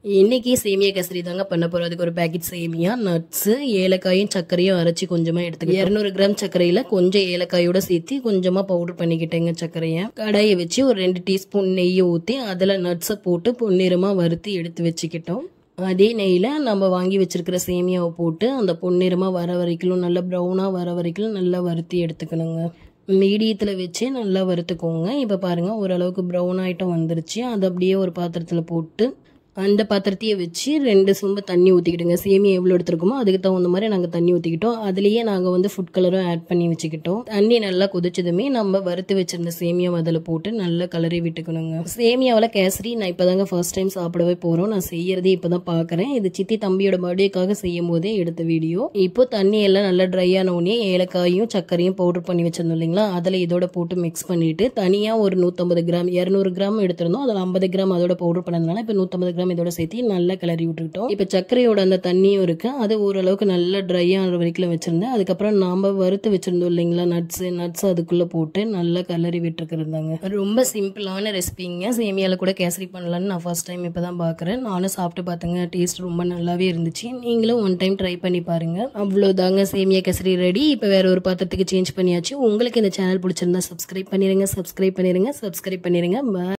இன்னைக்கு சேமியா கேசரி தாங்க பண்ண போறோம். அதுக்கு ஒரு பாக்கெட் சேமியா, நட்ஸ், ஏலக்காயும் சர்க்கரையும் அரைச்சி கொஞ்சமா எடுத்துக்கிட்டு 200 கிராம் சர்க்கரையில கொஞ்சம் ஏலக்காயோட சேர்த்து கொஞ்சமா பவுடர் பண்ணிக்கிட்டேங்க. சர்க்கரையை கடாயை வச்சு ஒரு 2 டீஸ்பூன் நெய்யை ஊற்றி அதில் நட்ஸை போட்டு பொன்னிறமா வறுத்து எடுத்து வச்சுக்கிட்டோம். அதே நெய்யில் நம்ம வாங்கி வச்சிருக்கிற சேமியாவை போட்டு அந்த பொன்னிறமா வர வரைக்கும் நல்லா ப்ரௌனாக வர வரைக்கும் நல்லா வறுத்து எடுத்துக்கணுங்க. மீடியத்தில் வச்சு நல்லா வறுத்துக்கோங்க. இப்போ பாருங்கள் ஓரளவுக்கு ப்ரௌன் ஆகிட்டும் வந்துருச்சு. அதை அப்படியே ஒரு பாத்திரத்தில் போட்டு அந்த பாத்திரத்தையே வச்சு 2 சொம்பு தண்ணி ஊற்றிக்கிட்டுங்க. சேமியா எவ்வளோ எடுத்துருக்கோமோ அதுக்கு தகுந்த மாதிரி நாங்கள் தண்ணி ஊற்றிக்கிட்டோம். அதுலேயே நாங்கள் வந்து ஃபுட் கலரும் ஆட் பண்ணி வச்சுக்கிட்டோம். தண்ணி நல்லா கொதிச்சதுமே நம்ம வறுத்து வச்சிருந்த சேமியாவை அதில் போட்டு நல்லா கலரி விட்டுக்கணுங்க. சேமியாவில் கேசரி நான் இப்போ தாங்க ஃபர்ஸ்ட் டைம் சாப்பிடவே போகிறோம். நான் செய்யறதே இப்போ தான் பார்க்குறேன். இது சித்தி தம்பியோட பர்த்டேக்காக செய்யும் போதே எடுத்த வீடியோ. இப்போ தண்ணி எல்லாம் நல்லா ட்ரை ஆன உடனே ஏலக்காயும் சர்க்கரையும் பவுடர் பண்ணி வச்சிருந்தோம் இல்லைங்களா, அதில் இதோட போட்டு மிக்ஸ் பண்ணிட்டு தனியாக ஒரு 150 கிராம் 200 கிராம் எடுத்திருந்தோம். அதில் 50 கிராம் அதோட பவுடர் பண்ணதுனால இப்போ 150 கிராம் இதோட சேர்த்து நல்லா கிளறி விட்டுக்கிட்டோம். இப்ப சர்க்கரையோட அந்த தண்ணியும் இருக்கு, அது ஓரளவுக்கு நல்லா ட்ரை ஆகிற வரைக்கும் வச்சிருந்தேன். அதுக்கப்புறம் நாம வறுத்து வச்சிருந்தோம் இல்லைங்களா நட்ஸ் அதுக்குள்ள போட்டு நல்லா கிளறி விட்டுருக்குறதாங்க. ரொம்ப சிம்பிளான ரெசிபிங்க. சேமியால கூட கேசரி பண்ணலான்னு நான் ஃபர்ஸ்ட் டைம் இப்பதான் பாக்குறேன். நானும் சாப்பிட்டு பார்த்தேங்க. டேஸ்ட் ரொம்ப நல்லாவே இருந்துச்சு. நீங்களும் ஒன் டைம் ட்ரை பண்ணி பாருங்க. அவ்வளவுதாங்க, சேமியா கேசரி ரெடி. இப்ப வேற ஒரு பாத்திரத்துக்கு சேஞ்ச் பண்ணியாச்சு. உங்களுக்கு இந்த சேனல் பிடிச்சிருந்தா சப்ஸ்கிரைப் பண்ணிருங்க.